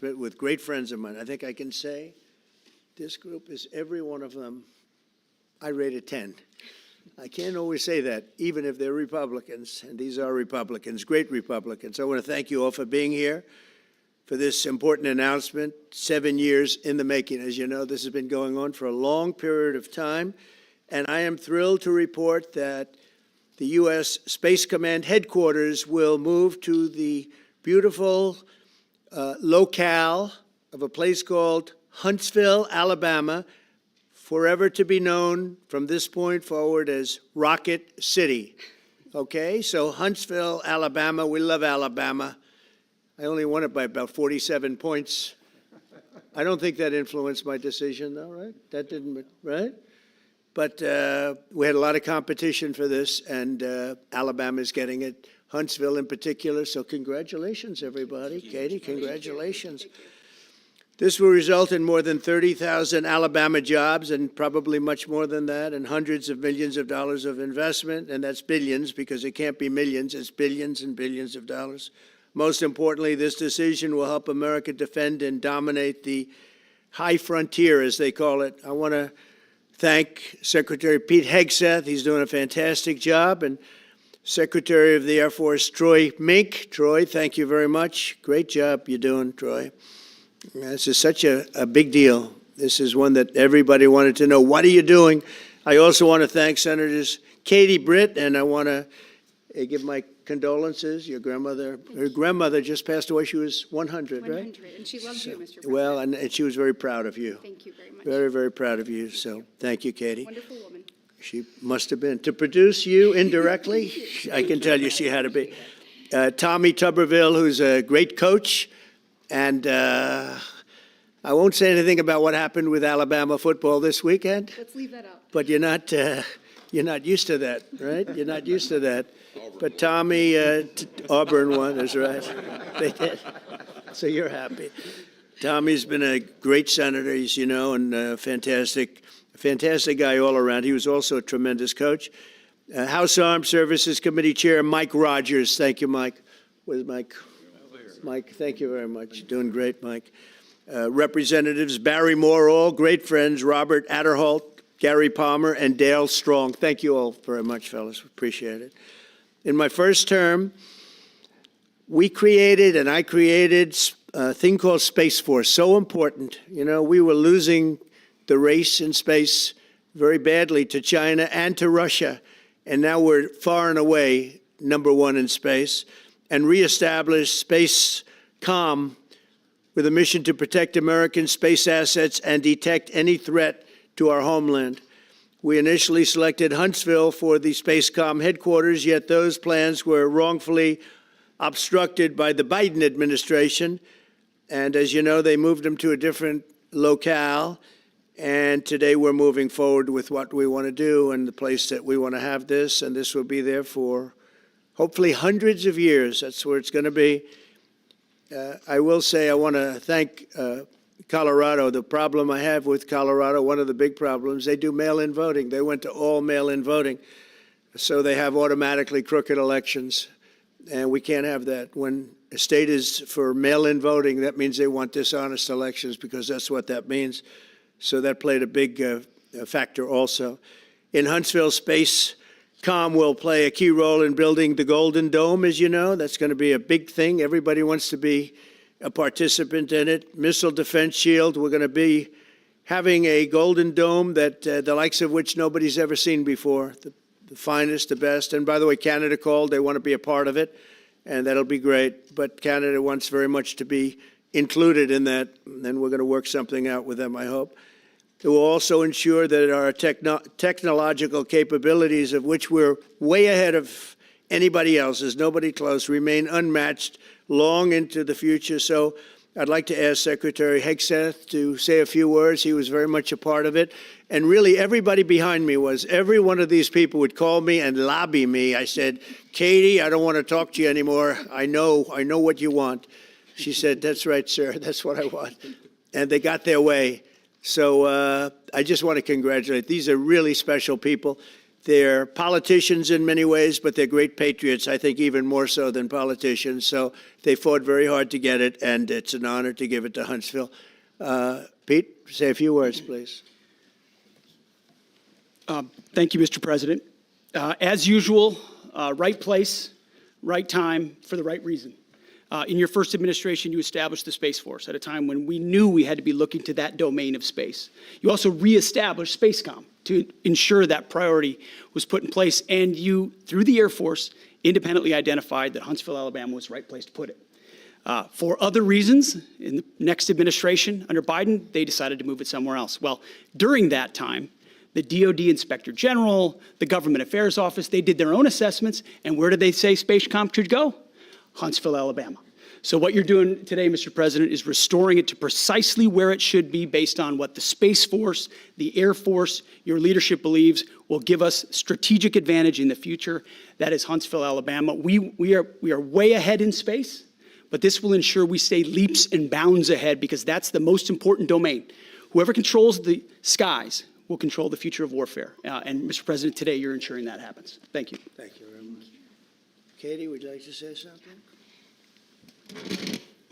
announcement with great friends of mine. I think I can say this group is every one of them, I rate a 10. I can't always say that, even if they're Republicans, and these are Republicans, great Republicans. I want to thank you all for being here for this important announcement, 7 years in the making. As you know, this has been going on for a long period of time, and I am thrilled to report that the U.S. Space Command headquarters will move to the beautiful locale of a place called Huntsville, Alabama, forever to be known from this point forward as Rocket City. Okay, so Huntsville, Alabama, we love Alabama. I only won it by about 47 points. I don't think that influenced my decision, though, right? That didn't, right? But we had a lot of competition for this, and Alabama's getting it, Huntsville in particular, so congratulations, everybody. Katie, congratulations. This will result in more than 30,000 Alabama jobs, and probably much more than that, and hundreds of millions of dollars of investment, and that's billions, because it can't be millions, it's billions and billions of dollars. Most importantly, this decision will help America defend and dominate the high frontier, as they call it. I want to thank Secretary Pete Hegseth. He's doing a fantastic job. And Secretary of the Air Force Troy Mink. Troy, thank you very much. Great job you're doing, Troy. This is such a big deal. This is one that everybody wanted to know. What are you doing? I also want to thank Senators Katie Britt, and I want to give my condolences. Your grandmother, her grandmother just passed away. She was 100, right? 100, and she loves you, Mr. President. Well, and she was very proud of you. Thank you very much. Very, very proud of you. So thank you, Katie. Wonderful woman. She must have been. To produce you indirectly, I can tell you she had to be. Tommy Tuberville, who's a great coach. And I won't say anything about what happened with Alabama football this weekend. Let's leave that out. But you're not used to that, right? You're not used to that. But Tommy, Auburn won, that's right. They did. So you're happy. Tommy's been a great senator, as you know, and a fantastic guy all around. He was also a tremendous coach. House Armed Services Committee Chair Mike Rogers. Thank you, Mike. Where's Mike? Mike, thank you very much. Doing great, Mike. Representatives Barry Morall, great friends, Robert Adderholt, Gary Palmer, and Dale Strong. Thank you all very much, fellas. Appreciate it. In my first term, I created a thing called Space Force, so important. You know, we were losing the race in space very badly to China and to Russia, and now we're far and away #1 in space, and reestablished Space Com with a mission to protect American space assets and detect any threat to our homeland. We initially selected Huntsville for the SpaceCom headquarters, yet those plans were wrongfully obstructed by the Biden administration. And as you know, they moved them to a different locale. And today we're moving forward with what we want to do and the place that we want to have this. And this will be there for hopefully hundreds of years. That's where it's going to be. I will say I want to thank Colorado. The problem I have with Colorado, one of the big problems, they do mail-in voting. They went to all mail-in voting. So they have automatically crooked elections. And we can't have that. When a state is for mail-in voting, that means they want dishonest elections, because that's what that means. So that played a big factor also. In Huntsville, SpaceCom will play a key role in building the Golden Dome, as you know. That's going to be a big thing. Everybody wants to be a participant in it. Missile Defense Shield, we're going to be having a Golden Dome that the likes of which nobody's ever seen before, the finest, the best. And by the way, Canada called. They want to be a part of it, and that'll be great. But Canada wants very much to be included in that, and we're going to work something out with them, I hope. It will also ensure that our technological capabilities, of which we're way ahead of anybody else, there's nobody close, remain unmatched long into the future. So I'd like to ask Secretary Hegseth to say a few words. He was very much a part of it. And really, everybody behind me was. Every one of these people would call me and lobby me. I said, Katie, I don't want to talk to you anymore. I know what you want. She said, that's right, sir. That's what I want. And they got their way. So I just want to congratulate. These are really special people. They're politicians in many ways, but they're great patriots, I think even more so than politicians. So they fought very hard to get it, and it's an honor to give it to Huntsville. Pete, say a few words, please. Thank you, Mr. President. As usual, right place, right time, for the right reason. In your first administration, you established the Space Force at a time when we knew we had to be looking to that domain of space. You also reestablished SpaceCom to ensure that priority was put in place, and you, through the Air Force, independently identified that Huntsville, Alabama was the right place to put it. For other reasons, in the next administration under Biden, they decided to move it somewhere else. Well, during that time, the DoD Inspector General, the Government Affairs Office, they did their own assessments, and where did they say SpaceCom should go? Huntsville, Alabama. So what you're doing today, Mr. President, is restoring it to precisely where it should be based on what the Space Force, the Air Force, your leadership believes will give us strategic advantage in the future. That is Huntsville, Alabama. We are way ahead in space, but this will ensure we stay leaps and bounds ahead because that's the most important domain. Whoever controls the skies will control the future of warfare. And Mr. President, today you're ensuring that happens. Thank you. Thank you very much. Katie, would you like to say something?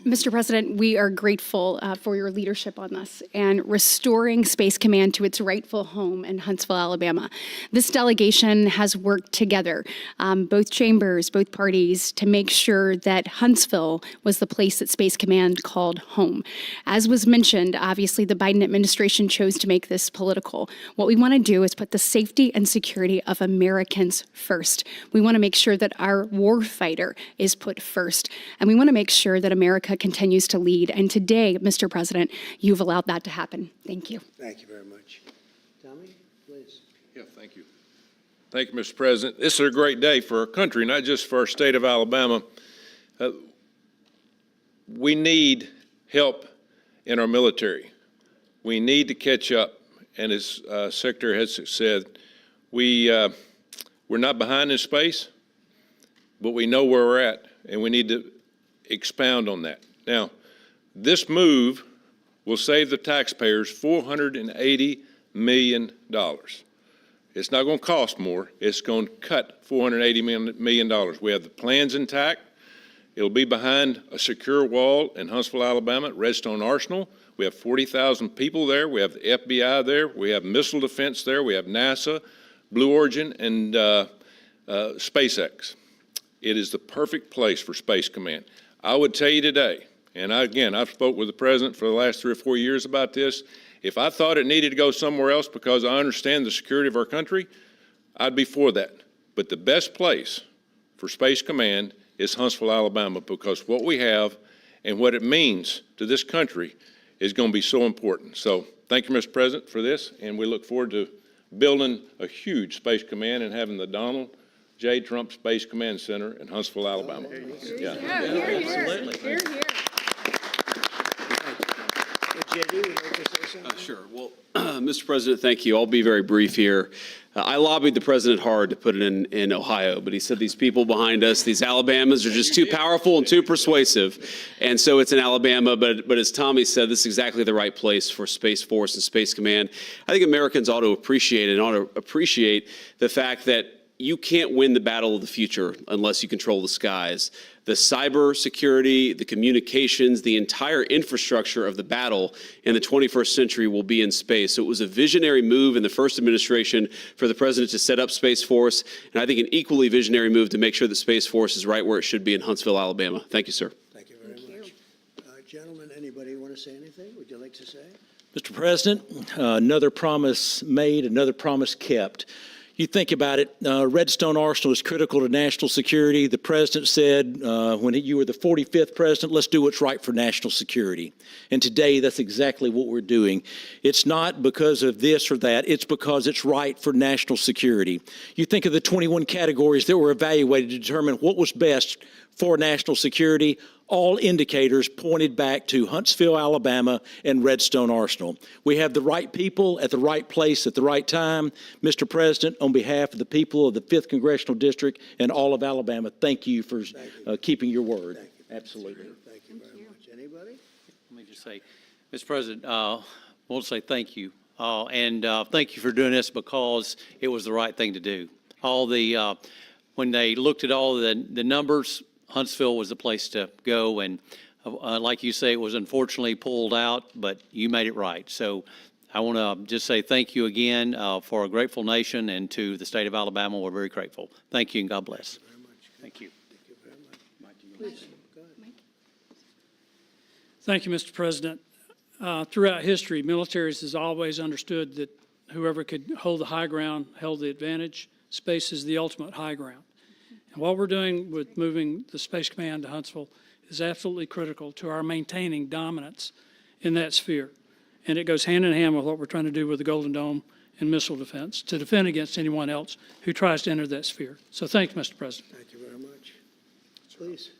Mr. President, we are grateful for your leadership on this and restoring Space Command to its rightful home in Huntsville, Alabama. This delegation has worked together, both chambers, both parties, to make sure that Huntsville was the place that Space Command called home. As was mentioned, obviously the Biden administration chose to make this political. What we want to do is put the safety and security of Americans first. We want to make sure that our warfighter is put first, and we want to make sure that America continues to lead. And today, Mr. President, you've allowed that to happen. Thank you. Thank you very much. Tommy, please. Yeah, thank you. Thank you, Mr. President. This is a great day for our country, not just for our state of Alabama. We need help in our military. We need to catch up. And as Secretary has said, we're not behind in space, but we know where we're at, and we need to expound on that. Now, this move will save the taxpayers $480 million. It's not going to cost more. It's going to cut $480 million. We have the plans intact. It'll be behind a secure wall in Huntsville, Alabama, at Redstone Arsenal. We have 40,000 people there. We have the FBI there. We have missile defense there. We have NASA, Blue Origin, and SpaceX. It is the perfect place for Space Command. I would tell you today, and I've spoke with the President for the last 3 or 4 years about this, if I thought it needed to go somewhere else because I understand the security of our country, I'd be for that. But the best place for Space Command is Huntsville, Alabama, because what we have and what it means to this country is going to be so important. So thank you, Mr. President, for this, and we look forward to building a huge Space Command and having the Donald J. Trump Space Command Center in Huntsville, Alabama. Here, here. JD, would you like to say something? Sure. Well, Mr. President, thank you. I'll be very brief here. I lobbied the president hard to put it in Ohio, but he said these people behind us, these Alabamas, are just too powerful and too persuasive. And so it's in Alabama, but as Tommy said, this is exactly the right place for Space Force and Space Command. I think Americans ought to appreciate it and ought to appreciate the fact that you can't win the battle of the future unless you control the skies. The cyber security, the communications, the entire infrastructure of the battle in the 21st century will be in space. So it was a visionary move in the first administration for the president to set up Space Force, and I think an equally visionary move to make sure that Space Force is right where it should be in Huntsville, Alabama. Thank you, sir. Thank you very much. Gentlemen, anybody want to say anything? Would you like to say? Mr. President, another promise made, another promise kept. You think about it, Redstone Arsenal is critical to national security. The president said when you were the 45th president, let's do what's right for national security. And today, that's exactly what we're doing. It's not because of this or that. It's because it's right for national security. You think of the 21 categories that were evaluated to determine what was best for national security. All indicators pointed back to Huntsville, Alabama, and Redstone Arsenal. We have the right people at the right place at the right time. Mr. President, on behalf of the people of the 5th Congressional District and all of Alabama, thank you for keeping your word. Thank you. Absolutely. Thank you very much. Anybody? Let me just say, Mr. President, I want to say thank you And thank you for doing this because it was the right thing to do. When they looked at all the numbers, Huntsville was the place to go. And like you say, it was unfortunately pulled out, but you made it right. So I want to just say thank you again for a grateful nation, and to the state of Alabama, we're very grateful. Thank you, and God bless. Thank you. Thank you, Mr. President. Throughout history, militaries has always understood that whoever could hold the high ground held the advantage. Space is the ultimate high ground. And what we're doing with moving the Space Command to Huntsville is absolutely critical to our maintaining dominance in that sphere. And it goes hand in hand with what we're trying to do with the Golden Dome and missile defense to defend against anyone else who tries to enter that sphere. So thank you, Mr. President. Thank you very much. Please.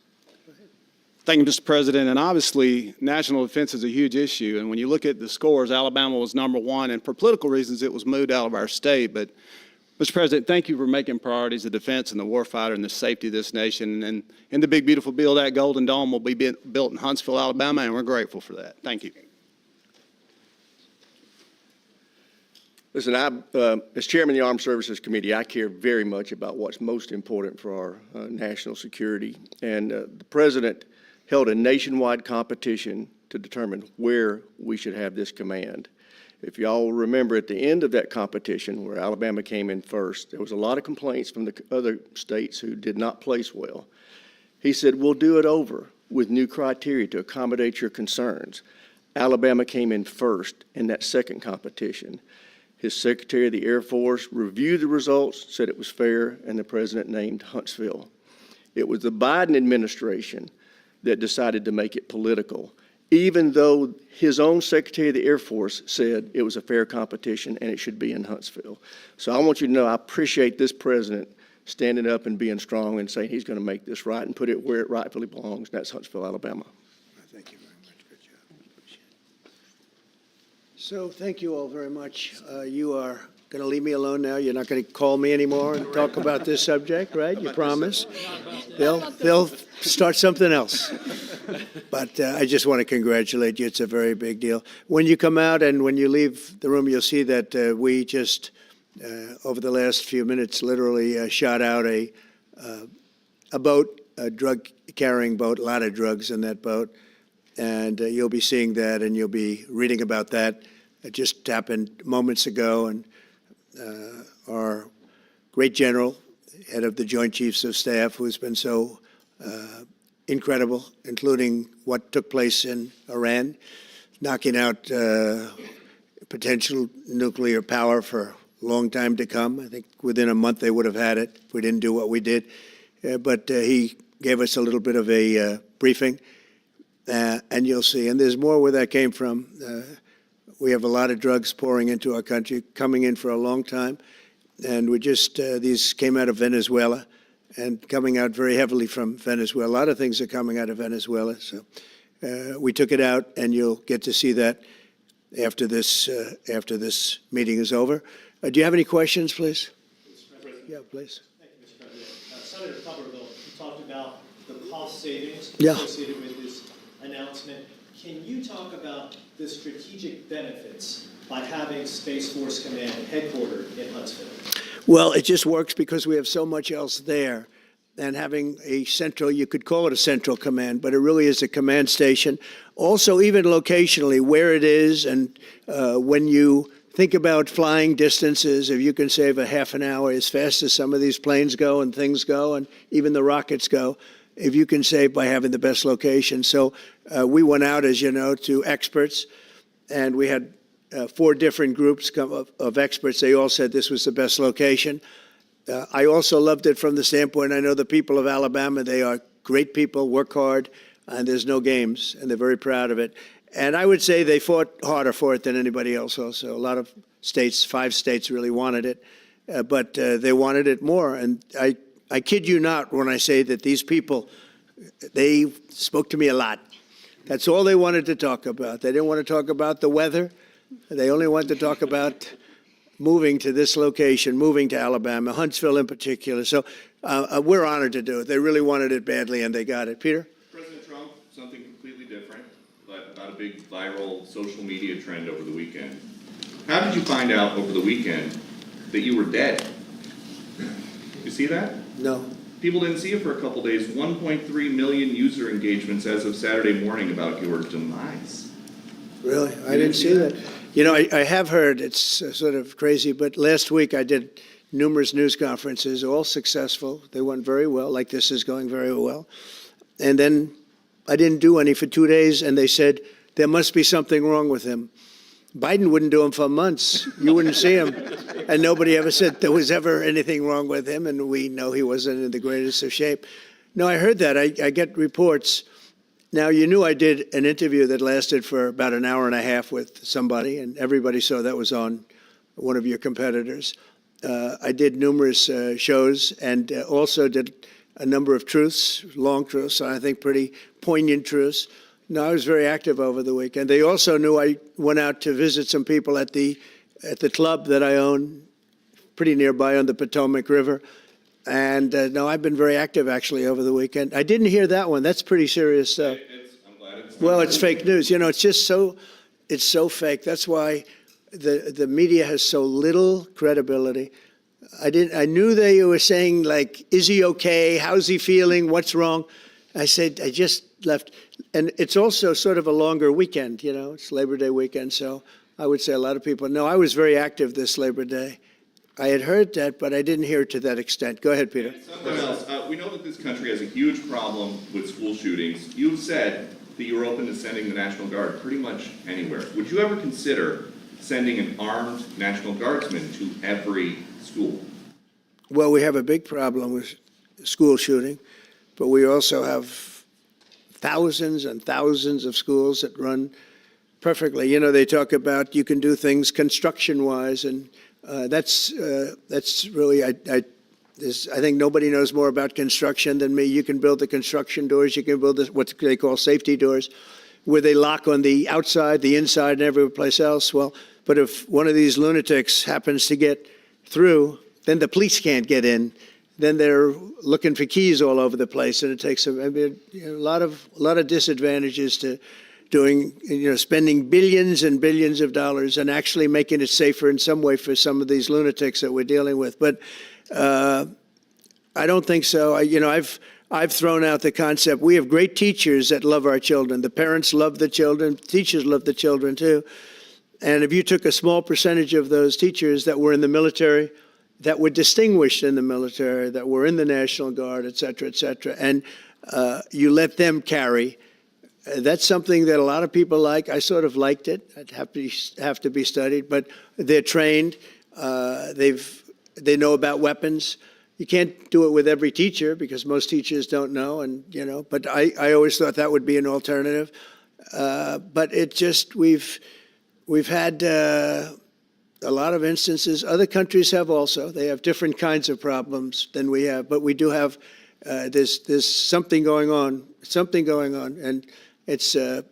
Thank you, Mr. President. And obviously, national defense is a huge issue. And when you look at the scores, Alabama was #1. And for political reasons, it was moved out of our state. But, Mr. President, thank you for making priorities the defense and the warfighter and the safety of this nation. And in the big, beautiful bill, that Golden Dome will be built in Huntsville, Alabama, and we're grateful for that. Thank you. Listen, as chairman of the Armed Services Committee, I care very much about what's most important for our national security. And the president held a nationwide competition to determine where we should have this command. If y'all remember, at the end of that competition, where Alabama came in first, there was a lot of complaints from the other states who did not place well. He said, we'll do it over with new criteria to accommodate your concerns. Alabama came in first in that second competition. His Secretary of the Air Force reviewed the results, said it was fair, and the president named Huntsville. It was the Biden administration that decided to make it political, even though his own Secretary of the Air Force said it was a fair competition and it should be in Huntsville. So I want you to know I appreciate this president standing up and being strong and saying he's going to make this right and put it where it rightfully belongs, and that's Huntsville, Alabama. Thank you very much. Good job. Appreciate it. So thank you all very much. You are going to leave me alone now? You're not going to call me anymore and talk about this subject, right? You promise? They'll start something else. But I just want to congratulate you. It's a very big deal. When you come out and when you leave the room, you'll see that we just, over the last few minutes, literally shot out a boat, a drug-carrying boat, a lot of drugs in that boat. And you'll be seeing that and you'll be reading about that. It just happened moments ago, and our great general, head of the Joint Chiefs of Staff, who's been so incredible, including what took place in Iran, knocking out potential nuclear power for a long time to come. I think within a month they would have had it if we didn't do what we did. But he gave us a little bit of a briefing, and you'll see. And there's more where that came from. We have a lot of drugs pouring into our country, coming in for a long time. And we just, these came out of Venezuela and coming out very heavily from Venezuela. A lot of things are coming out of Venezuela. So we took it out, and you'll get to see that after this meeting is over. Do you have any questions, please? Yeah, please. Thank you, Mr. President. Senator Tuberville, you talked about the cost savings Yeah. associated with this announcement. Can you talk about the strategic benefits by having Space Force Command headquartered in Huntsville? Well, it just works because we have so much else there. And having a central, you could call it a central command, but it really is a command station. Also, even locationally, where it is, and when you think about flying distances, if you can save a half an hour as fast as some of these planes go and things go, and even the rockets go, if you can save by having the best location. So we went out, as you know, to experts, and we had 4 different groups of experts. They all said this was the best location. I also loved it from the standpoint, I know the people of Alabama, they are great people, work hard, and there's no games, and they're very proud of it. And I would say they fought harder for it than anybody else also. A lot of states, 5 states really wanted it, but they wanted it more. And I kid you not when I say that these people, they spoke to me a lot. That's all they wanted to talk about. They didn't want to talk about the weather. They only wanted to talk about moving to this location, moving to Alabama, Huntsville in particular. So we're honored to do it. They really wanted it badly, and they got it. Peter? President Trump, something completely different, but about a big viral social media trend over the weekend. How did you find out over the weekend that you were dead? You see that? No. People didn't see it for a couple days. 1.3 million user engagements as of Saturday morning about your demise. Really? I didn't see that. You know, I have heard, it's sort of crazy, but last week I did numerous news conferences, all successful. They went very well, like this is going very well. And then I didn't do any for 2 days, and they said, there must be something wrong with him. Biden wouldn't do them for months. You wouldn't see him. And nobody ever said there was ever anything wrong with him, and we know he wasn't in the greatest of shape. No, I heard that. I get reports. Now, you knew I did an interview that lasted for about an hour and a half with somebody, and everybody saw that was on one of your competitors. I did numerous shows and also did a number of truths, long truths, I think pretty poignant truths. No, I was very active over the weekend. They also knew I went out to visit some people at the club that I own, pretty nearby on the Potomac River. And no, I've been very active actually over the weekend. I didn't hear that one. That's pretty serious stuff. I'm glad it's Well, it's fake news. You know, it's just it's so fake. That's why the media has so little credibility. I knew they were saying, like, is he okay? How's he feeling? What's wrong? I said, I just left. And it's also sort of a longer weekend, you know, it's Labor Day weekend. So I would say a lot of people know I was very active this Labor Day. I had heard that, but I didn't hear it to that extent. Go ahead, Peter. Something else. We know that this country has a huge problem with school shootings. You've said that you're open to sending the National Guard pretty much anywhere. Would you ever consider sending an armed National Guardsman to every school? Well, we have a big problem with school shooting, but we also have thousands and thousands of schools that run perfectly. You know, they talk about you can do things construction-wise, and that's really, I think nobody knows more about construction than me. You can build the construction doors, you can build what they call safety doors, where they lock on the outside, the inside, and every place else. Well, but if one of these lunatics happens to get through, then the police can't get in. Then they're looking for keys all over the place, and it takes a lot of disadvantages to doing, spending billions and billions of dollars and actually making it safer in some way for some of these lunatics that we're dealing with. But I don't think so. I've thrown out the concept. We have great teachers that love our children. The parents love the children. Teachers love the children too. And if you took a small percentage of those teachers that were in the military, that were distinguished in the military, that were in the National Guard, et cetera, and you let them carry, that's something that a lot of people like. I sort of liked it. It'd have to be studied, but they're trained. They know about weapons. You can't do it with every teacher because most teachers don't know, but I always thought that would be an alternative. But it just, we've had a lot of instances. Other countries have also. They have different kinds of problems than we have, but we do have, there's something going on, and it's a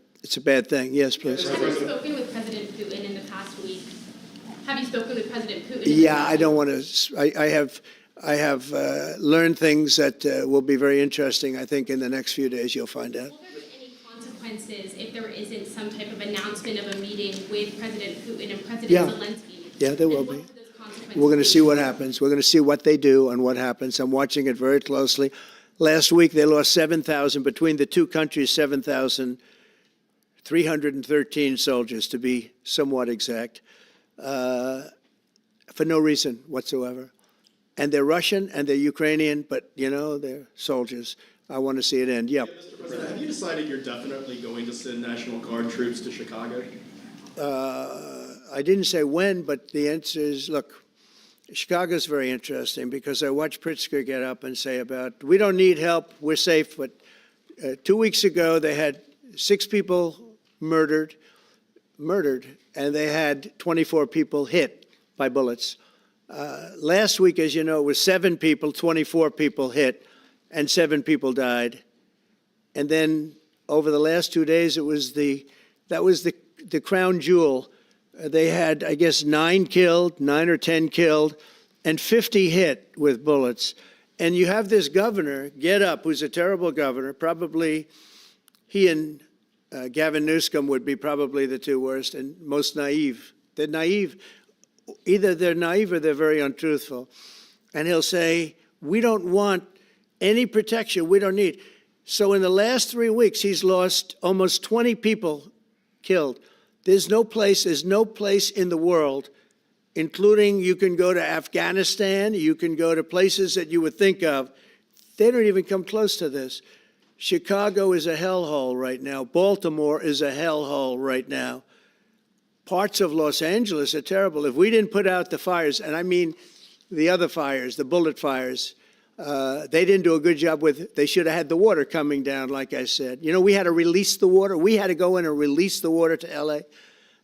bad thing. Yes, please. Have you spoken with President Putin in the past week? Have you spoken with President Putin? Yeah, I don't want to. I have learned things that will be very interesting. I think in the next few days you'll find out. Will there be any consequences if there isn't some type of announcement of a meeting with President Putin and President Zelensky? Yeah, there will be. We're going to see what happens. We're going to see what they do and what happens. I'm watching it very closely. Last week, they lost 7,000, between the two countries, 7,313 soldiers, to be somewhat exact, for no reason whatsoever. And they're Russian and they're Ukrainian, but, they're soldiers. I want to see it end. Yeah. Mr. President, have you decided you're definitely going to send National Guard troops to Chicago? I didn't say when, but the answer is, look, Chicago's very interesting because I watched Pritzker get up and say we don't need help, we're safe. But 2 weeks ago, they had 6 people murdered, and they had 24 people hit by bullets. Last week, as you know, it was 7 people, 24 people hit, and 7 people died. And then over the last 2 days, that was the crown jewel. They had, I guess, 9 or 10 killed, and 50 hit with bullets. And you have this governor get up, who's a terrible governor. Probably he and Gavin Newsom would be probably the 2 worst and most naive They're naive. Either they're naive or they're very untruthful. And he'll say, we don't want any protection. We don't need. So in the last 3 weeks, he's lost almost 20 people killed. There's no place in the world, including you can go to Afghanistan, you can go to places that you would think of. They don't even come close to this. Chicago is a hellhole right now. Baltimore is a hellhole right now. Parts of Los Angeles are terrible. If we didn't put out the fires, and I mean the other fires, the bullet fires, they didn't do a good job with, they should have had the water coming down, like I said. You know, we had to release the water. We had to go in and release the water to LA.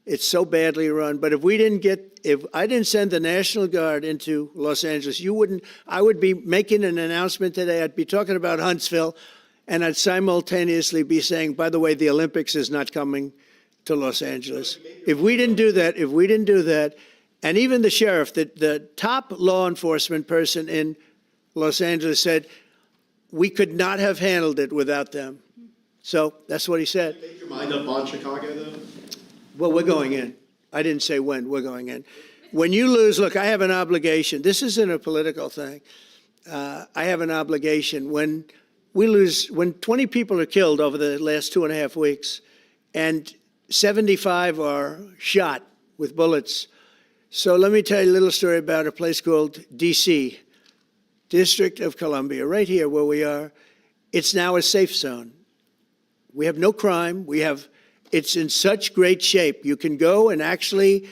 It's so badly run. But if I didn't send the National Guard into Los Angeles, I would be making an announcement today. I'd be talking about Huntsville, and I'd simultaneously be saying, by the way, the Olympics is not coming to Los Angeles. If we didn't do that, and even the sheriff, the top law enforcement person in Los Angeles said, we could not have handled it without them. So that's what he said. Make your mind up on Chicago, though? Well, we're going in. I didn't say when, we're going in. When you lose, look, I have an obligation. This isn't a political thing. I have an obligation. When 20 people are killed over the last 2.5 weeks, and 75 are shot with bullets. So let me tell you a little story about a place called D.C., District of Columbia, right here where we are. It's now a safe zone. We have no crime. It's in such great shape. You can go and actually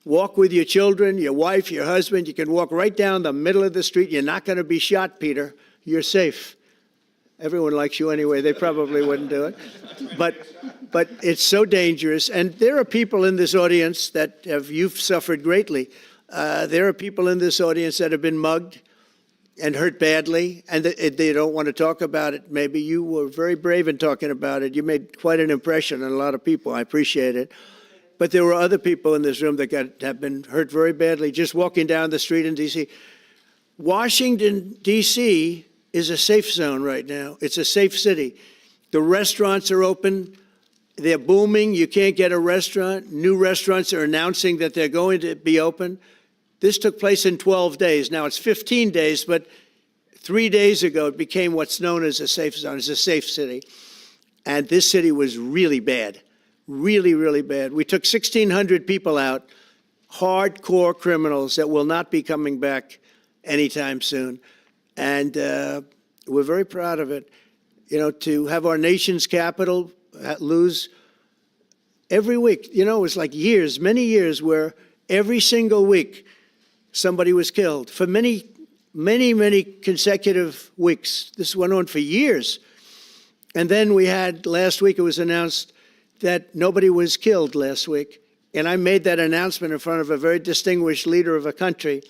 walk with your children, your wife, your husband. You can walk right down the middle of the street. You're not going to be shot, Peter. You're safe. Everyone likes you anyway. They probably wouldn't do it. But it's so dangerous. And there are people in this audience you've suffered greatly. There are people in this audience that have been mugged and hurt badly, and they don't want to talk about it. Maybe you were very brave in talking about it. You made quite an impression on a lot of people. I appreciate it. But there were other people in this room that have been hurt very badly just walking down the street in D.C. Washington, D.C. is a safe zone right now. It's a safe city. The restaurants are open. They're booming. You can't get a restaurant. New restaurants are announcing that they're going to be open. This took place in 12 days. Now it's 15 days, but 3 days ago it became what's known as a safe zone. It's a safe city. And this city was really bad, really, really bad. We took 1,600 people out, hardcore criminals that will not be coming back anytime soon. And we're very proud of it. You know, to have our nation's capital lose every week. You know, it was like years, many years, where every single week somebody was killed for many, many, many consecutive weeks. This went on for years. And then we had, last week it was announced that nobody was killed last week. And I made that announcement in front of a very distinguished leader of a country.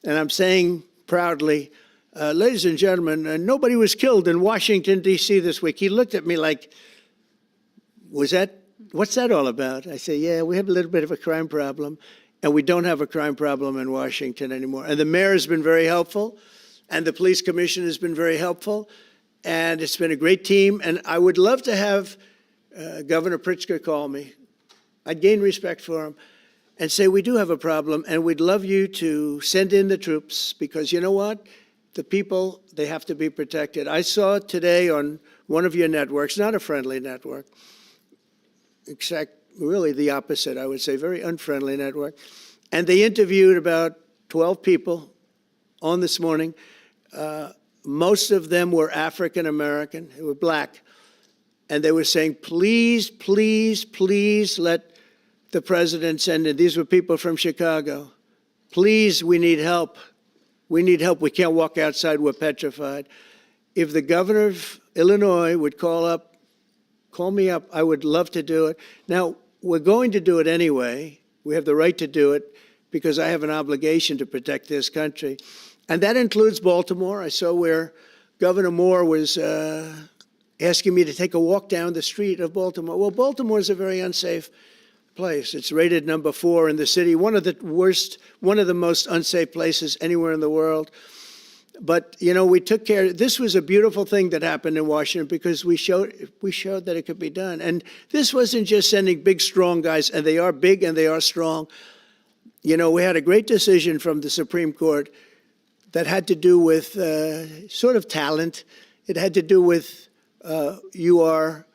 And I'm saying proudly, ladies and gentlemen, nobody was killed in Washington, D.C. this week. He looked at me like, what's that all about? I say, yeah, we have a little bit of a crime problem. And we don't have a crime problem in Washington anymore. And the mayor has been very helpful, and the police commission has been very helpful, and it's been a great team. And I would love to have Governor Pritzker call me. I'd gain respect for him and say, we do have a problem, and we'd love you to send in the troops, because you know what? The people, they have to be protected. I saw today on one of your networks, not a friendly network, really the opposite, I would say, very unfriendly network. And they interviewed about 12 people on this morning. Most of them were African American, they were black. And they were saying, please, please, please let the president send in. These were people from Chicago. Please, we need help. We need help. We can't walk outside. We're petrified. If the governor of Illinois would call me up, I would love to do it. Now, we're going to do it anyway. We have the right to do it because I have an obligation to protect this country. And that includes Baltimore. I saw where Governor Moore was asking me to take a walk down the street of Baltimore. Well, Baltimore is a very unsafe place. It's rated number 4 in the city, one of the most unsafe places anywhere in the world. But, you know, we took care. This was a beautiful thing that happened in Washington because we showed that it could be done. And this wasn't just sending big, strong guys, and they are big and they are strong. You know, we had a great decision from the Supreme Court that had to do with sort of talent. It had to do with you are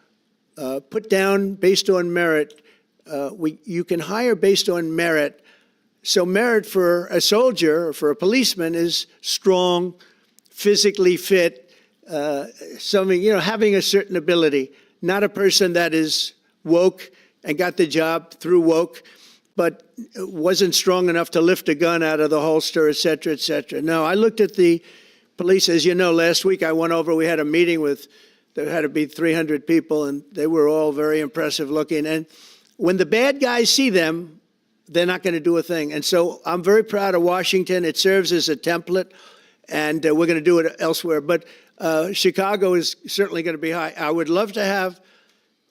put down based on merit. You can hire based on merit. So merit for a soldier or for a policeman is strong, physically fit, having a certain ability, not a person that is woke and got the job through woke, but wasn't strong enough to lift a gun out of the holster, et cetera, et cetera. No, I looked at the police. As you know, last week I went over, we had a meeting with, there had to be 300 people, and they were all very impressive looking. And when the bad guys see them, they're not going to do a thing. And so I'm very proud of Washington. It serves as a template, and we're going to do it elsewhere. But Chicago is certainly going to be high. I would love to have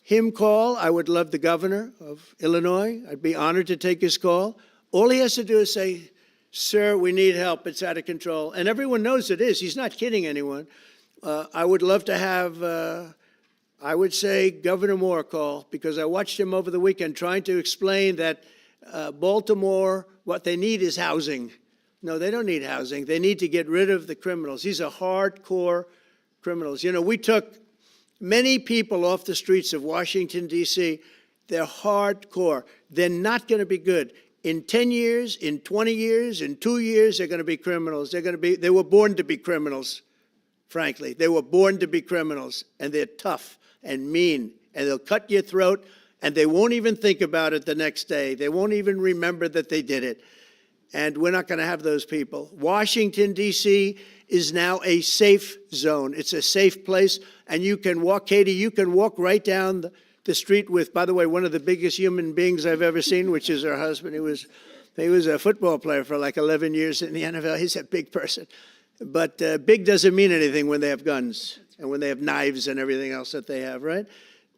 him call. I would love the governor of Illinois. I'd be honored to take his call. All he has to do is say, sir, we need help. It's out of control. And everyone knows it is. He's not kidding anyone. I would love to have, I would say, Governor Moore call, because I watched him over the weekend trying to explain that Baltimore, what they need is housing. No, they don't need housing. They need to get rid of the criminals. These are hardcore criminals. You know, we took many people off the streets of Washington, D.C. They're hardcore. They're not going to be good. In 10 years, in 20 years, in 2 years, they're going to be criminals. They were born to be criminals, frankly. They were born to be criminals, and they're tough and mean, and they'll cut your throat, and they won't even think about it the next day. They won't even remember that they did it. And we're not going to have those people. Washington, D.C. is now a safe zone. It's a safe place. And you can walk, Katie, you can walk right down the street with, by the way, one of the biggest human beings I've ever seen, which is her husband. He was a football player for like 11 years in the NFL. He's a big person. But big doesn't mean anything when they have guns and when they have knives and everything else that they have, right?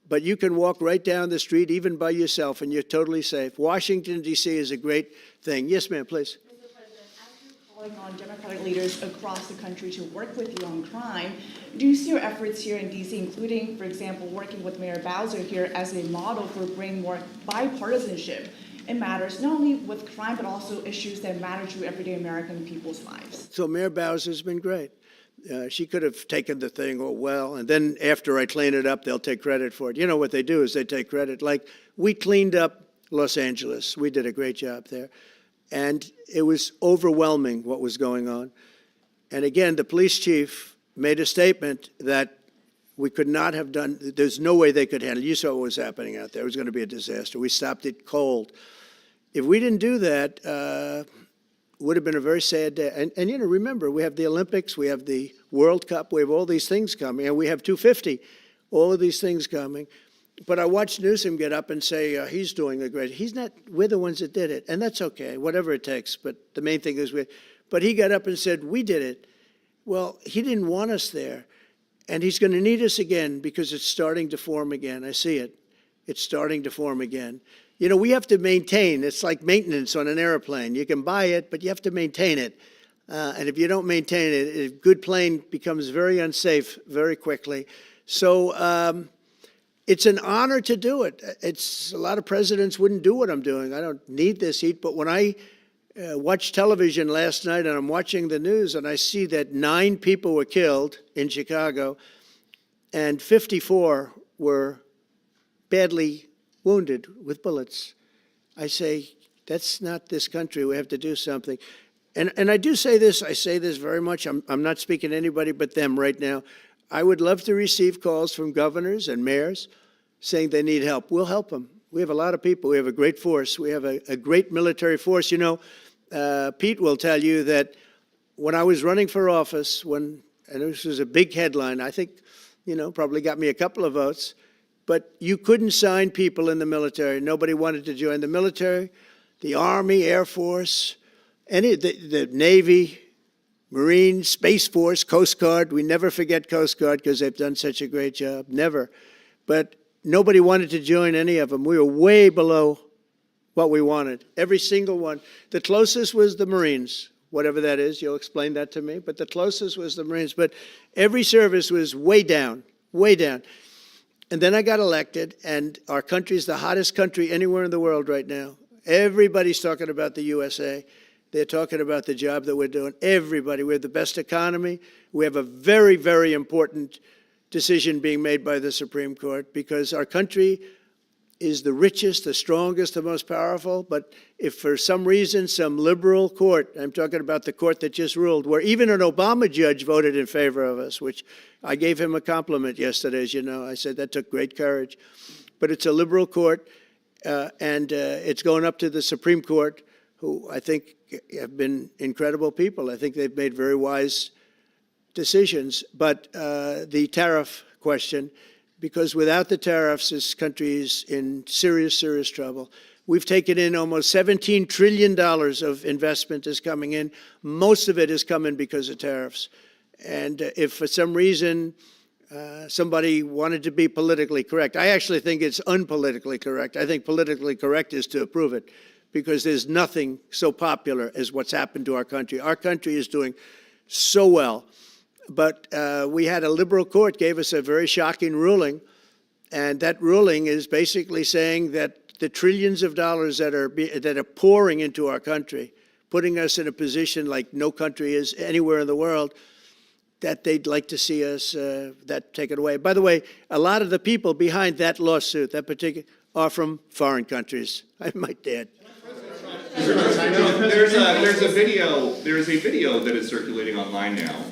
But you can walk right down the street, even by yourself, and you're totally safe. Washington, D.C. is a great thing. Yes, ma'am, please. Mr. President, as you're calling on Democratic leaders across the country to work with you on crime, do you see your efforts here in D.C., including, for example, working with Mayor Bowser here as a model for bringing more bipartisanship in matters not only with crime, but also issues that matter to everyday American people's lives? So Mayor Bowser's been great. She could have taken the thing, oh, well, and then after I clean it up, they'll take credit for it. You know what they do is they take credit. Like, we cleaned up Los Angeles. We did a great job there. And it was overwhelming what was going on. And again, the police chief made a statement that we could not have done, there's no way they could handle it. You saw what was happening out there. It was going to be a disaster. We stopped it cold. If we didn't do that, would have been a very sad day. And you know, remember, we have the Olympics, we have the World Cup, we have all these things coming, and we have 250, all of these things coming. But I watched Newsom get up and say he's doing a great, he's not, we're the ones that did it, and that's okay, whatever it takes, but the main thing is but he got up and said, we did it. Well, he didn't want us there, and he's going to need us again because it's starting to form again. I see it. It's starting to form again. You know, we have to maintain. It's like maintenance on an airplane. You can buy it, but you have to maintain it. And if you don't maintain it, a good plane becomes very unsafe very quickly. So it's an honor to do it. A lot of presidents wouldn't do what I'm doing. I don't need this heat. But when I watched television last night and I'm watching the news and I see that 9 people were killed in Chicago and 54 were badly wounded with bullets, I say, that's not this country. We have to do something. And I do say this, I say this very much. I'm not speaking to anybody but them right now. I would love to receive calls from governors and mayors saying they need help. We'll help them. We have a lot of people. We have a great force. We have a great military force. You know, Pete will tell you that when I was running for office, and this was a big headline, I think, you know, probably got me a couple of votes, but you couldn't sign people in the military. Nobody wanted to join the military, the Army, Air Force, the Navy, Marines, Space Force, Coast Guard. We never forget Coast Guard because they've done such a great job. Never. But nobody wanted to join any of them. We were way below what we wanted. Every single one. The closest was the Marines, whatever that is. You'll explain that to me. But the closest was the Marines. But every service was way down, way down. And then I got elected, and our country is the hottest country anywhere in the world right now. Everybody's talking about the USA. They're talking about the job that we're doing. Everybody. We have the best economy. We have a very, very important decision being made by the Supreme Court because our country is the richest, the strongest, the most powerful. But if for some reason some liberal court, I'm talking about the court that just ruled, where even an Obama judge voted in favor of us, which I gave him a compliment yesterday, as you know. I said that took great courage. But it's a liberal court, and it's going up to the Supreme Court, who I think have been incredible people. I think they've made very wise decisions. But the tariff question, because without the tariffs, this country is in serious, serious trouble. We've taken in almost $17 trillion of investment is coming in. Most of it is coming because of tariffs. And if for some reason somebody wanted to be politically correct, I actually think it's unpolitically correct. I think politically correct is to approve it because there's nothing so popular as what's happened to our country. Our country is doing so well. But we had a liberal court gave us a very shocking ruling, and that ruling is basically saying that the trillions of dollars that are pouring into our country, putting us in a position like no country is anywhere in the world, that they'd like to see us that taken away. By the way, a lot of the people behind that lawsuit, that particular, are from foreign countries. I might add. There's a video that is circulating online now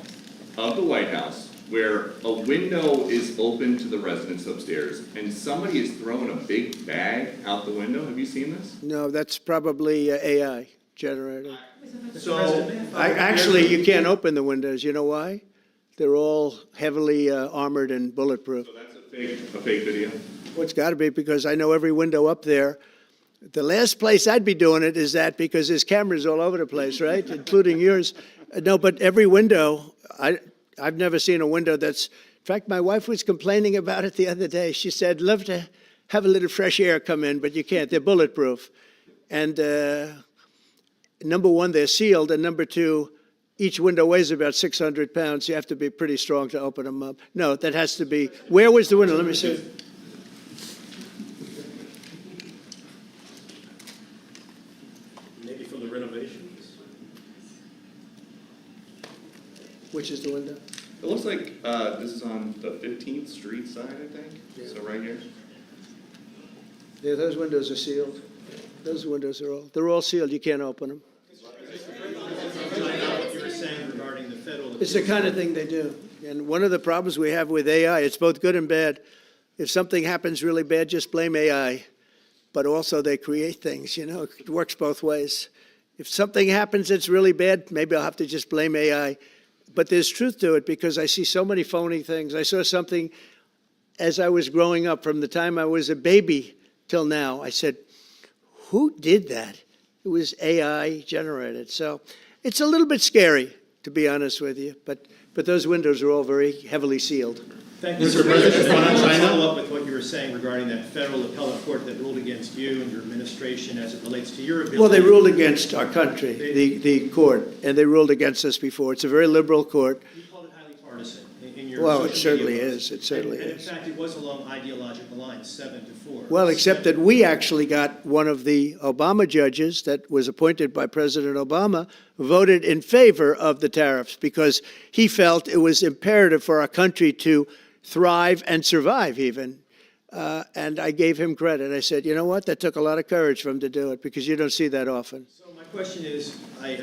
of the White House where a window is open to the residents upstairs and somebody is throwing a big bag out the window. Have you seen this? No, that's probably AI generated. So Actually, you can't open the windows. You know why? They're all heavily armored and bulletproof. So that's a fake video? Well, it's got to be because I know every window up there. The last place I'd be doing it is that because there's cameras all over the place, right? Including yours. No, but every window, I've never seen a window that's, in fact, my wife was complaining about it the other day. She said, love to have a little fresh air come in, but you can't. They're bulletproof. And number one, they're sealed. And number two, each window weighs about 600 pounds. You have to be pretty strong to open them up. No, that has to be, where was the window? Let me see. Maybe from the renovations? Which is the window? It looks like this is on the 15th Street side, I think. Yeah. So right here. Yeah, those windows are sealed. Those windows they're all sealed. You can't open them. What you were saying regarding the federal. It's the kind of thing they do. And one of the problems we have with AI, it's both good and bad. If something happens really bad, just blame AI. But also they create things, you know, it works both ways. If something happens that's really bad, maybe I'll have to just blame AI. But there's truth to it because I see so many phony things. I saw something as I was growing up from the time I was a baby till now. I said, who did that? It was AI generated. So it's a little bit scary, to be honest with you. But those windows are all very heavily sealed. Thank you, Mr. President. Just want to follow up with what you were saying regarding that federal appellate court that ruled against you and your administration as it relates to your ability. Well, they ruled against our country, the court, and they ruled against us before. It's a very liberal court. You called it highly partisan in your Well, it social certainly media is. It certainly and is. in fact, it was along ideological lines, 7-4. Well, except that we actually got one of the Obama judges that was appointed by President Obama voted in favor of the tariffs because he felt it was imperative for our country to thrive and survive even. And I gave him credit. I said, you know what? That took a lot of courage for him to do it because you don't see that often. So my question is, I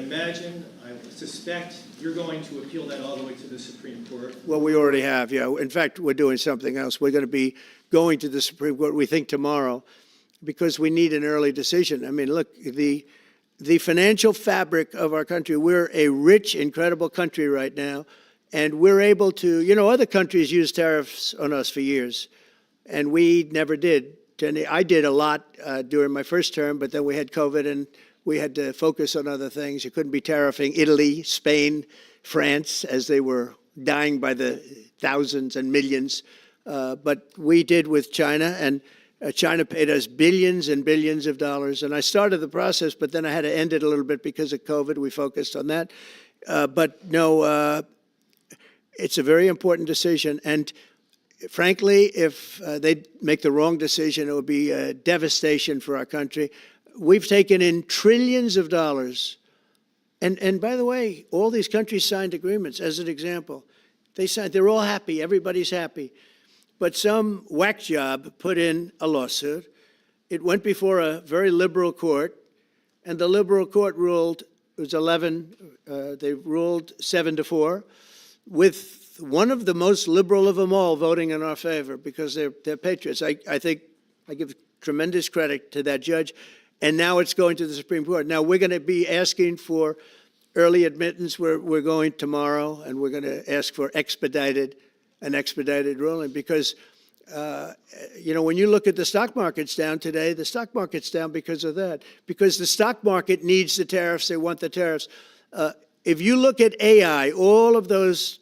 suspect you're going to appeal that all the way to the Supreme Court. Well, we already have, yeah. In fact, we're doing something else. We're going to be going to the Supreme Court, we think, tomorrow because we need an early decision. I mean, look, the financial fabric of our country, we're a rich, incredible country right now. And we're able to, you know, other countries use tariffs on us for years, and we never did. I did a lot during my first term, but then we had COVID and we had to focus on other things. You couldn't be tariffing Italy, Spain, France, as they were dying by the thousands and millions. But we did with China, and China paid us billions and billions of dollars. And I started the process, but then I had to end it a little bit because of COVID. We focused on that. But no, it's a very important decision. And frankly, if they make the wrong decision, it would be a devastation for our country. we've taken in trillions of dollars. And by the way, all these countries signed agreements, as an example. They're all happy, everybody's happy. But some whack job put in a lawsuit. It went before a very liberal court, and the liberal court ruled, it was 11, they ruled 7-4, with one of the most liberal of them all voting in our favor because they're patriots. I think I give tremendous credit to that judge. And now it's going to the Supreme Court. Now we're going to be asking for early admittance. We're going tomorrow, and we're going to ask for an expedited ruling because, when you look at the stock market's down today, the stock market's down because of that. Because the stock market needs the tariffs. They want the tariffs. If you look at AI, all of those,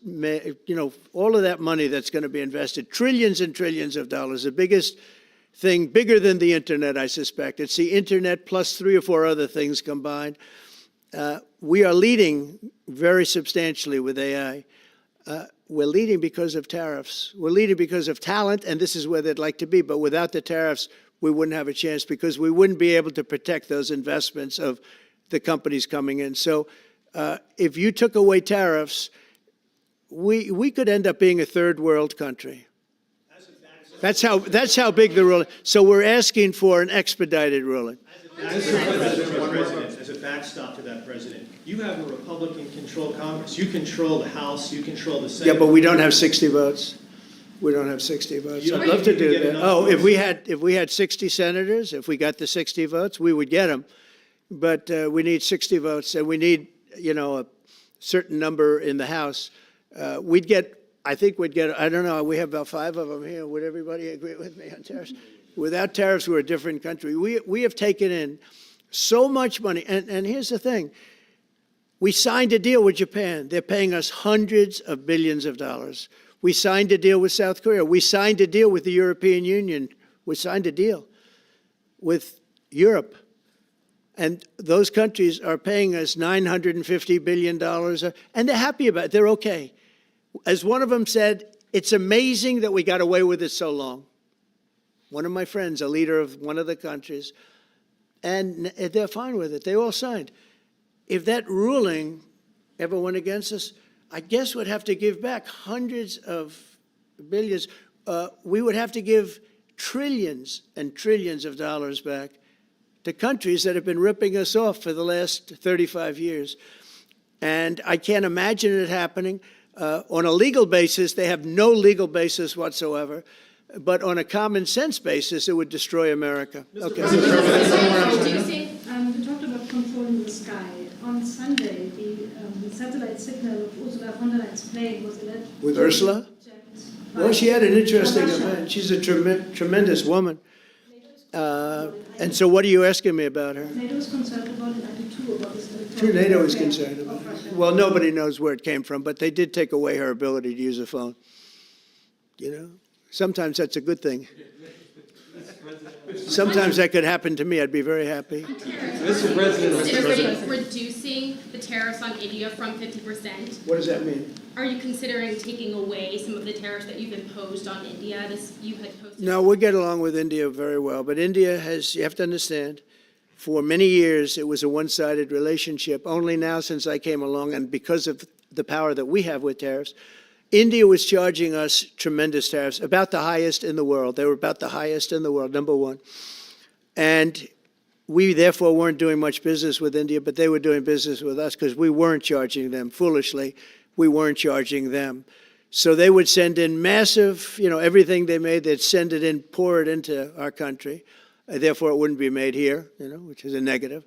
all of that money that's going to be invested, trillions and trillions of dollars, the biggest thing, bigger than the internet, I suspect. It's the internet plus 3 or 4 other things combined. We are leading very substantially with AI. We're leading because of tariffs. We're leading because of talent, and this is where they'd like to be. But without the tariffs, we wouldn't have a chance because we wouldn't be able to protect those investments of the companies coming in. So if you took away tariffs, we could end up being a third world country. That's how big the ruling. So we're asking for an expedited ruling. As a backstop to that, President, you have a Republican-controlled Congress. You control the House. You control the Senate. Yeah, but we don't have 60 votes. We don't have 60 votes. I'd love to do that. Oh, if we had 60 senators, if we got the 60 votes, we would get them. But we need 60 votes, and we need a certain number in the House. I think we'd get, I don't know, we have about 5 of them here. Would everybody agree with me on tariffs? Without tariffs, we're a different country. We have taken in so much money. And here's the thing. We signed a deal with Japan. They're paying us hundreds of billions of dollars. We signed a deal with South Korea. We signed a deal with the European Union. We signed a deal with Europe. And those countries are paying us $950 billion. And they're happy about it. They're okay. As one of them said, it's amazing that we got away with it so long. One of my friends, a leader of one of the countries, and they're fine with it. They all signed. If that ruling ever went against us, I guess we'd have to give back hundreds of billions. We would have to give trillions and trillions of dollars back to countries that have been ripping us off for the last 35 years. And I can't imagine it happening. On a legal basis, they have no legal basis whatsoever. But on a common sense basis, it would destroy America. Okay. We talked about controlling the sky. On Sunday, the satellite signal of Ursula von der Leyen's plane was alleged. With Ursula? Well, she had an interesting event. She's a tremendous woman. And so what are you asking me about her? NATO is concerned about it, I do too, about this. True, NATO is concerned about it. Well, nobody knows where it came from, but they did take away her ability to use a phone. Sometimes that's a good thing. Sometimes that could happen to me. I'd be very happy. Mr. President, reducing the tariffs on India from 50%. What does that mean? Are you considering taking away some of the tariffs that you've imposed on India? You had posted. No, we get along with India very well. But India has, you have to understand, for many years it was a one-sided relationship. Only now since I came along, and because of the power that we have with tariffs, India was charging us tremendous tariffs, about the highest in the world. They were about the highest in the world, number one. And we therefore weren't doing much business with India, but they were doing business with us because we weren't charging them. Foolishly, we weren't charging them. So they would send in massive, everything they made, they'd send it in, pour it into our country. Therefore, it wouldn't be made here, which is a negative.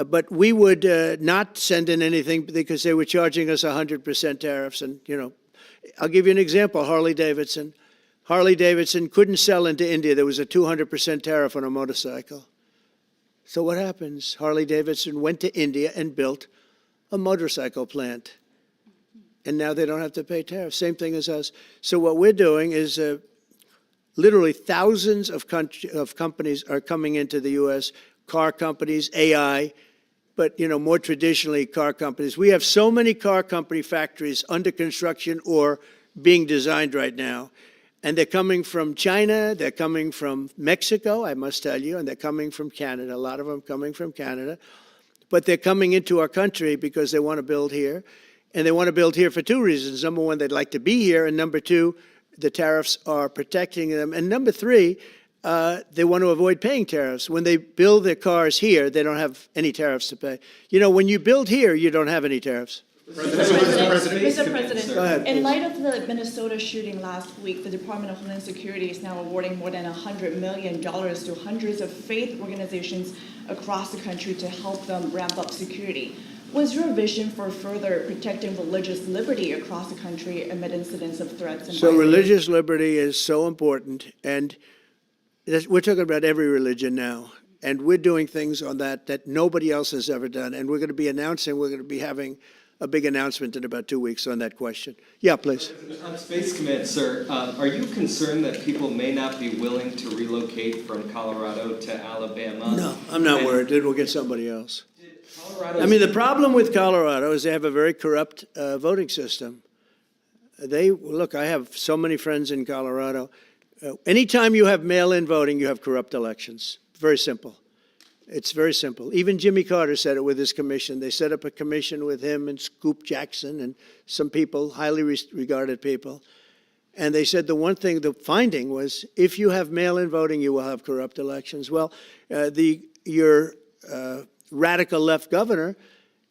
But we would not send in anything because they were charging us 100% tariffs. And, I'll give you an example, Harley Davidson. Harley Davidson couldn't sell into India. There was a 200% tariff on a motorcycle. So what happens? Harley Davidson went to India and built a motorcycle plant. And now they don't have to pay tariffs. Same thing as us. So what we're doing is literally thousands of companies are coming into the U.S., car companies, AI, but, more traditionally, car companies. We have so many car company factories under construction or being designed right now. And they're coming from China, they're coming from Mexico, I must tell you, and they're coming from Canada, a lot of them coming from Canada. But they're coming into our country because they want to build here. And they want to build here for two reasons. Number one, they'd like to be here. And number two, the tariffs are protecting them. And number three, they want to avoid paying tariffs. When they build their cars here, they don't have any tariffs to pay. You know, when you build here, you don't have any tariffs. Mr. President, Go ahead, in please. light of the Minnesota shooting last week, the Department of Homeland Security is now awarding more than $100 million to hundreds of faith organizations across the country to help them ramp up security. What's your vision for further protecting religious liberty across the country amid incidents of threats and So violence? religious liberty is so important. And we're talking about every religion now. And we're doing things on that nobody else has ever done. And we're going to be having a big announcement in about 2 weeks on that question. Yeah, please. On Space Command, sir, are you concerned that people may not be willing to relocate from Colorado to Alabama? No, I'm not worried. We'll get somebody else. Colorado. I mean, the problem with Colorado is they have a very corrupt voting system. Look, I have so many friends in Colorado. Anytime you have mail-in voting, you have corrupt elections. Very simple. It's very simple. Even Jimmy Carter said it with his commission. They set up a commission with him and Scoop Jackson and some people, highly regarded people. And they said the finding was, if you have mail-in voting, you will have corrupt elections. Well, your radical left governor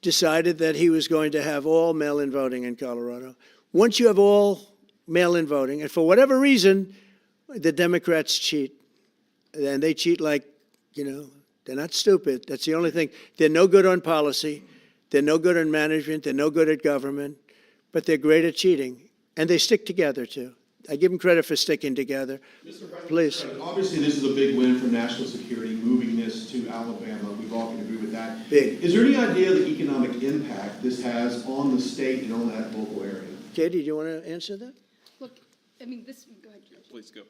decided that he was going to have all mail-in voting in Colorado. Once you have all mail-in voting, and for whatever reason, the Democrats cheat. And they cheat like, they're not stupid. That's the only thing. They're no good on policy. They're no good on management. They're no good at government. But they're great at cheating. And they stick together, too. I give them credit for sticking together. Please. Obviously, this is a big win for national security, moving this to Alabama. We all can agree with that. Big. Is there any idea of the economic impact this has on the state and on that local area? Katie, do you want to answer that? Look, I mean, go ahead, George. Please go.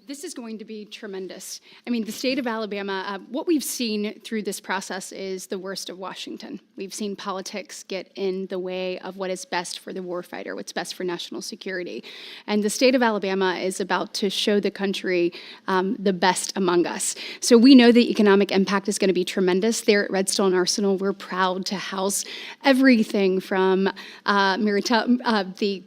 This is going to be tremendous. I mean, the state of Alabama, what we've seen through this process is the worst of Washington. We've seen politics get in the way of what is best for the warfighter, what's best for national security. And the state of Alabama is about to show the country the best among us. So we know the economic impact is going to be tremendous. There at Redstone Arsenal, we're proud to house everything from the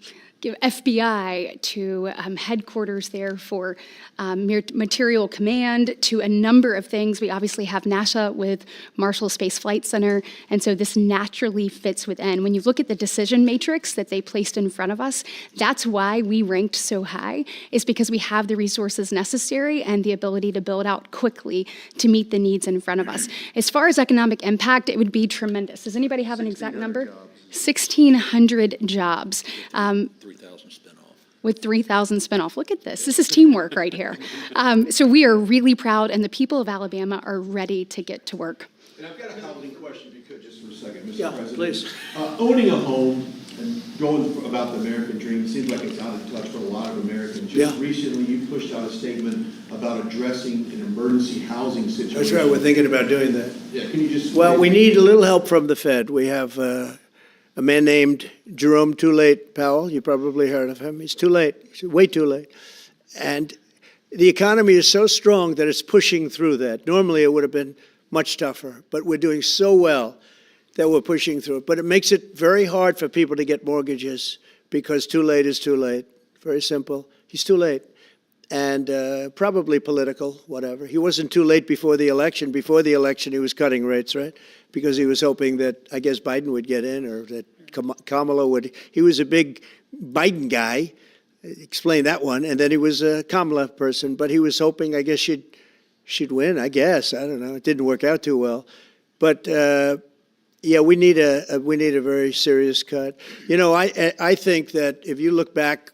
FBI to headquarters there for material command to a number of things. We obviously have NASA with Marshall Space Flight Center, and so this naturally fits within. When you look at the decision matrix that they placed in front of us, that's why we ranked so high, is because we have the resources necessary and the ability to build out quickly to meet the needs in front of us. As far as economic impact, it would be tremendous. Does anybody have an exact number? 1,600 jobs. 3,000 spin off. With 3,000 spin off. Look at this. This is teamwork right here. So we are really proud, and the people of Alabama are ready to get to work. And I've got a housing question, if you could, just for a second, Mr. Yeah, President. please. Owning a home and going about the American dream seems like it's out of touch for a lot of Americans. Just Yeah. recently, you pushed out a statement about addressing an emergency housing situation. That's right. We're thinking about doing that. Yeah, can you just? Well, we need a little help from the Fed. We have a man named Jerome Too Late Powell. You probably heard of him. He's too late. He's way too late. And the economy is so strong that it's pushing through that. Normally, it would have been much tougher, but we're doing so well that we're pushing through it. But it makes it very hard for people to get mortgages because too late is too late. Very simple. He's too late. And probably political, whatever. He wasn't too late before the election. Before the election, he was cutting rates, right? Because he was hoping that, I guess, Biden would get in or that Kamala would. He was a big Biden guy. Explain that one. And then he was a Kamala person. But he was hoping, I guess, she'd win, I guess. I don't know. It didn't work out too well. But, yeah, we need a very serious cut. You know, I think that if you look back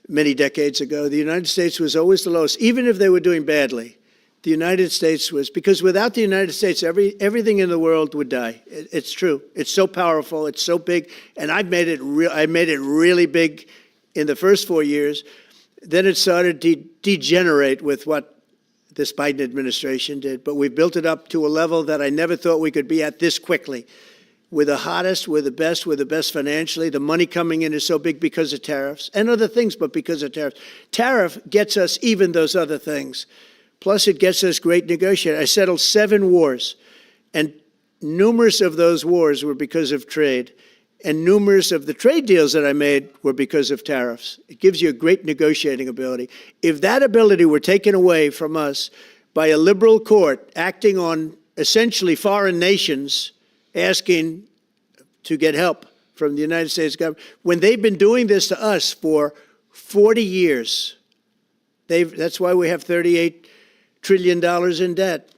many decades ago, the United States was always the lowest, even if they were doing badly. The United States was, because without the United States, everything in the world would die. It's true. It's so powerful. It's so big. And I made it really big in the first 4 years. Then it started to degenerate with what this Biden administration did. But we built it up to a level that I never thought we could be at this quickly. We're the hottest, we're the best financially. The money coming in is so big because of tariffs and other things, but because of tariffs. Tariff gets us even those other things. Plus, it gets us great negotiating. I settled 7 wars, and numerous of those wars were because of trade. And numerous of the trade deals that I made were because of tariffs. It gives you a great negotiating ability. If that ability were taken away from us by a liberal court acting on essentially foreign nations asking to get help from the United States government, when they've been doing this to us for 40 years, that's why we have $38 trillion in debt.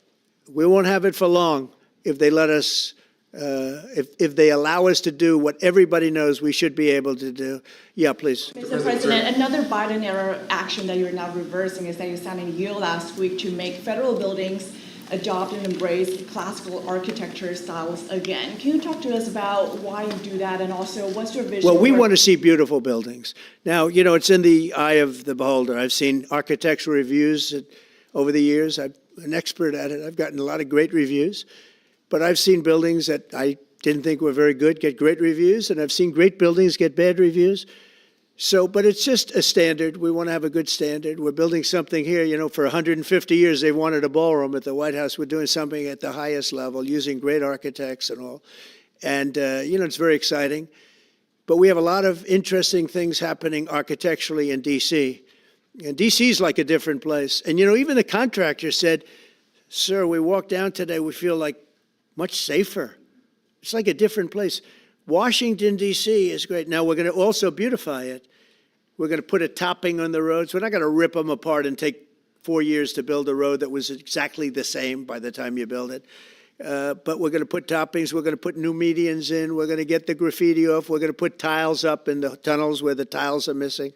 We won't have it for long if they let us if they allow us to do what everybody knows we should be able to do. Yeah, please. Mr. President, another Biden-era action that you're now reversing is that you signed a deal last week to make federal buildings adopt and embrace classical architecture styles again. Can you talk to us about why you do that, and also what's your vision? Well, we want to see beautiful buildings. Now, you know, it's in the eye of the beholder. I've seen architectural reviews over the years. I'm an expert at it. I've gotten a lot of great reviews. But I've seen buildings that I didn't think were very good get great reviews, and I've seen great buildings get bad reviews. So, but it's just a standard. We want to have a good standard. We're building something here, you know, for 150 years they wanted a ballroom at the White House. We're doing something at the highest level, using great architects and all. And, you know, it's very exciting. But we have a lot of interesting things happening architecturally in D.C. And D.C. is like a different place. And, you know, even the contractor said, sir, we walked down today, we feel like much safer. It's like a different place. Washington, D.C. is great. Now, we're going to also beautify it. We're going to put a topping on the roads. We're not going to rip them apart and take 4 years to build a road that was exactly the same by the time you build it. But we're going to put toppings. We're going to put new medians in. We're going to get the graffiti off. We're going to put tiles up in the tunnels where the tiles are missing.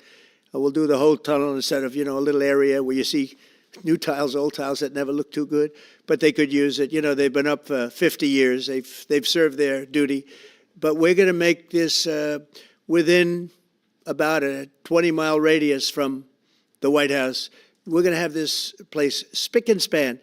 We'll do the whole tunnel instead of, you know, a little area where you see new tiles, old tiles that never look too good, but they could use it. You know, they've been up for 50 years. They've served their duty. But we're going to make this within about a 20-mile radius from the White House. We're going to have this place spick and span.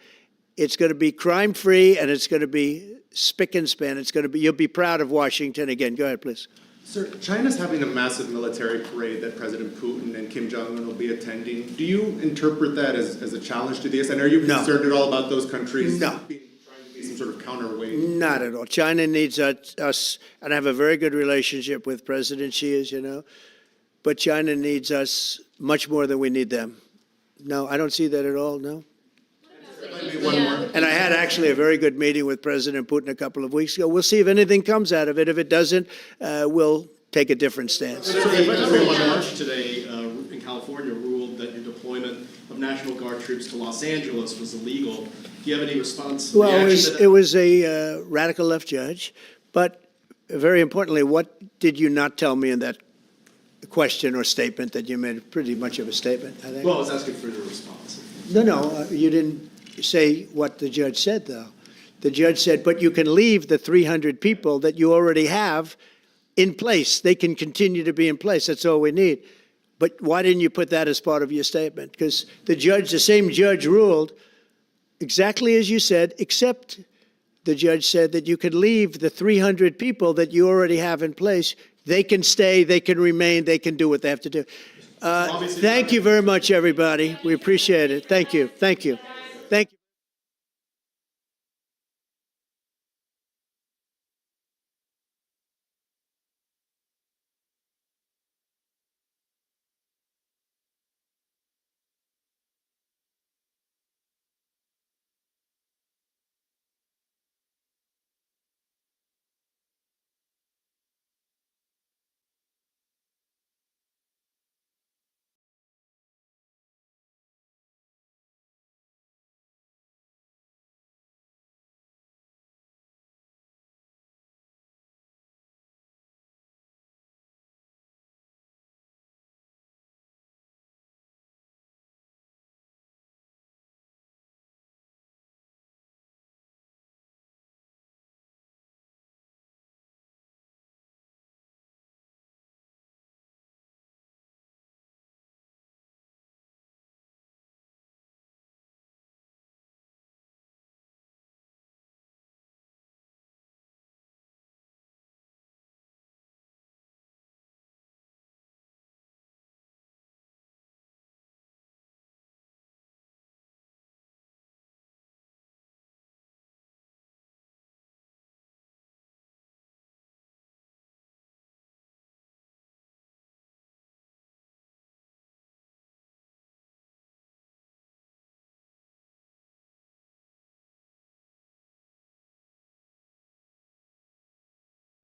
It's going to be crime-free, and it's going to be spick and span. It's going to be, you'll be proud of Washington again. Go ahead, please. Sir, China's having a massive military parade that President Putin and Kim Jong-un will be attending. Do you interpret that as a challenge to this? And are you concerned at all about those countries trying to be some sort of counterweight? Not at all. China needs us, and I have a very good relationship with President Xi, as you know, but China needs us much more than we need them. No, I don't see that at all, no. And I had actually a very good meeting with President Putin a couple of weeks ago. We'll see if anything comes out of it. If it doesn't, we'll take a different stance. The March today in California ruled that your deployment of National Guard troops to Los Angeles was illegal. Do you have any response? Well, it was a radical left judge. But very importantly, what did you not tell me in that question or statement that you made? Pretty much of a statement, I think. Well, I was asking for your response. No, you didn't say what the judge said, though. The judge said, but you can leave the 300 people that you already have in place. They can continue to be in place. That's all we need. But why didn't you put that as part of your statement? Because the same judge ruled exactly as you said, except the judge said that you could leave the 300 people that you already have in place. They can stay, they can remain, they can do what they have to do. Thank you very much, everybody. We appreciate it. Thank you. Thank you. Thank you.